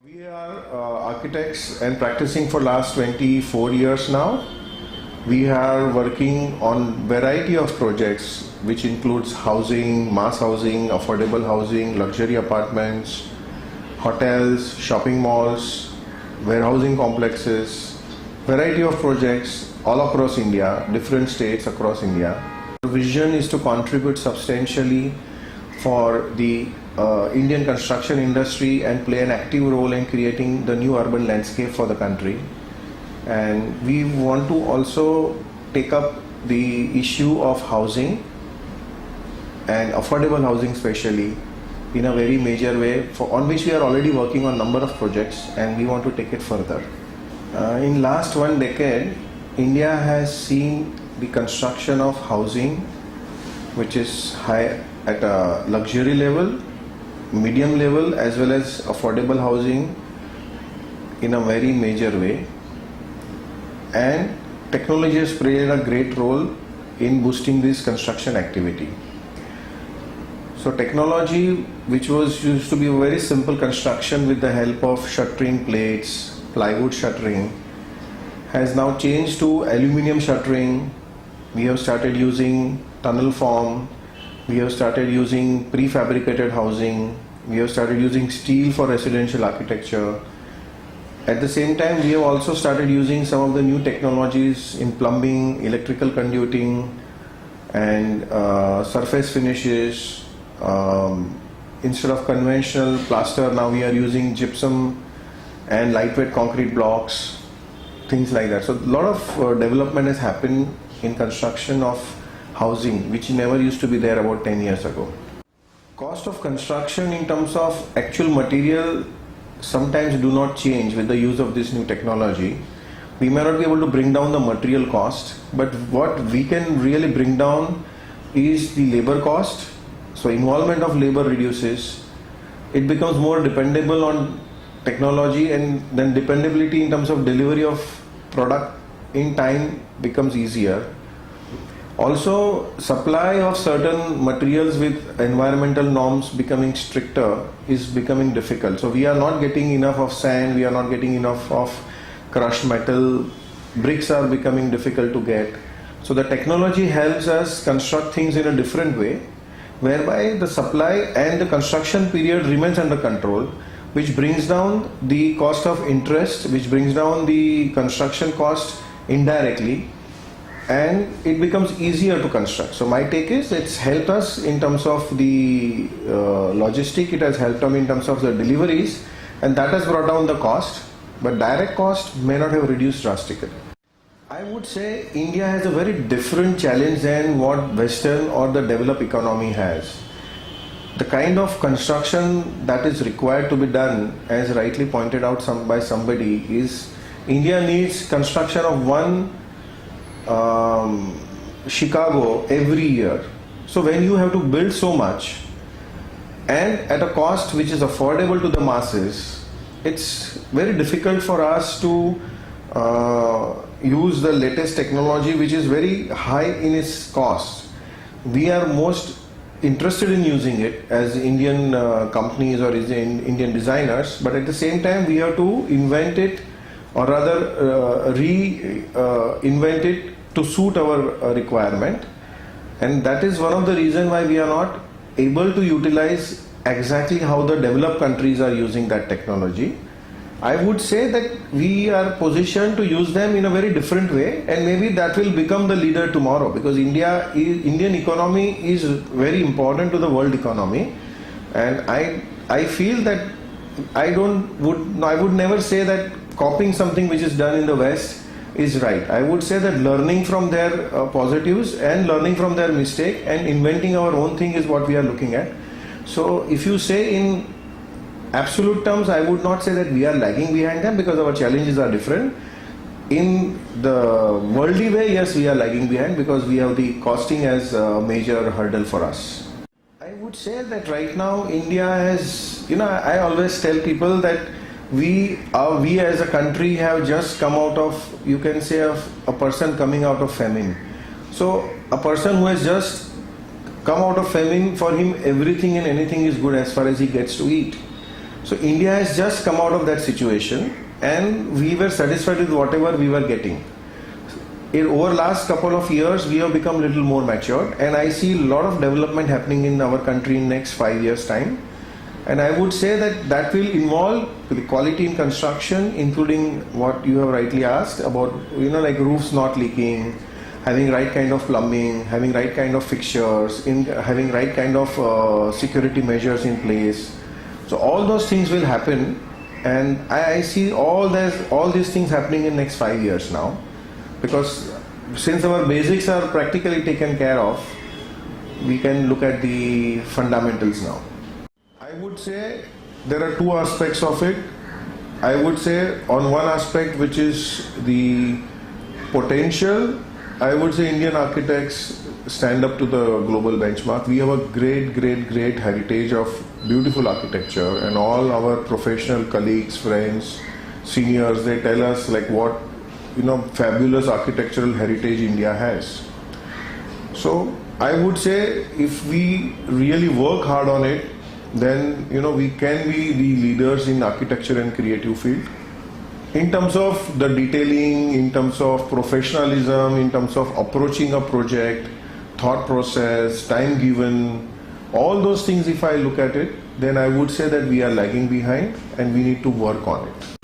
We are architects and practicing for last 24 years now. We are working on variety of projects which includes housing, mass housing, affordable housing, luxury apartments, hotels, shopping malls, warehousing complexes, variety of projects all across India, different states across India. Our vision is to contribute substantially for the Indian construction industry and play an active role in creating the new urban landscape for the country. And we want to also take up the issue of housing and affordable housing especially in a very major way, on which we are already working on number of projects, and we want to take it further. In last one decade, India has seen the construction of housing which is high at a luxury level, medium level, as well as affordable housing in a very major way. And technology has played a great role in boosting this construction activity. So technology, which was used to be a very simple construction with the help of shuttering plates, plywood shuttering, has now changed to aluminum shuttering. We have started using tunnel form. We have started using prefabricated housing. We have started using steel for residential architecture. At the same time, we have also started using some of the new technologies in plumbing, electrical conduiting, and surface finishes. Instead of conventional plaster, now we are using gypsum and lightweight concrete blocks, things like that. So a lot of development has happened in construction of housing, which never used to be there about 10 years ago. Cost of construction in terms of actual material sometimes do not change with the use of this new technology. We may not be able to bring down the material cost, but what we can really bring down is the labor cost. So involvement of labor reduces. It becomes more dependable on technology, and then dependability in terms of delivery of product in time becomes easier. Also, supply of certain materials with environmental norms becoming stricter is becoming difficult. So we are not getting enough of sand, we are not getting enough of crushed metal, bricks are becoming difficult to get. So the technology helps us construct things in a different way, whereby the supply and the construction period remains under control, which brings down the cost of interest, which brings down the construction cost indirectly, and it becomes easier to construct. So my take is it's helped us in terms of the logistic, it has helped us in terms of the deliveries, and that has brought down the cost, but direct cost may not have reduced drastically. I would say India has a very different challenge than what Western or the developed economy has. The kind of construction that is required to be done, as rightly pointed out by somebody, is India needs construction of one Chicago every year. So when you have to build so much and at a cost which is affordable to the masses, it's very difficult for us to use the latest technology which is very high in its cost. We are most interested in using it as Indian companies or as Indian designers, but at the same time we have to invent it, or rather reinvent it to suit our requirement. And that is one of the reasons why we are not able to utilize exactly how the developed countries are using that technology. I would say that we are positioned to use them in a very different way, and maybe that will become the leader tomorrow, because Indian economy is very important to the world economy. And I feel that I would never say that copying something which is done in the West is right. I would say that learning from their positives and learning from their mistake and inventing our own thing is what we are looking at. So if you say in absolute terms, I would not say that we are lagging behind them, because our challenges are different. In the worldly way, yes, we are lagging behind because we have the costing as a major hurdle for us. I would say that right now India has, I always tell people that we as a country have just come out of, you can say, of a person coming out of famine. So a person who has just come out of famine, for him everything and anything is good as far as he gets to eat. So India has just come out of that situation, and we were satisfied with whatever we were getting. Over last couple of years, we have become a little more matured, and I see a lot of development happening in our country in next 5 years' time. And I would say that will involve the quality in construction, including what you have rightly asked about, like roofs not leaking, having right kind of plumbing, having right kind of fixtures, having right kind of security measures in place. So all those things will happen, and I see all these things happening in next 5 years now. Because since our basics are practically taken care of, we can look at the fundamentals now. I would say there are two aspects of it. I would say on one aspect, which is the potential, I would say Indian architects stand up to the global benchmark. We have a great heritage of beautiful architecture, and all our professional colleagues, friends, seniors, they tell us like what fabulous architectural heritage India has. So I would say if we really work hard on it, then we can be the leaders in architecture and creative field. In terms of the detailing, in terms of professionalism, in terms of approaching a project, thought process, time given, all those things, if I look at it, then I would say that we are lagging behind and we need to work on it.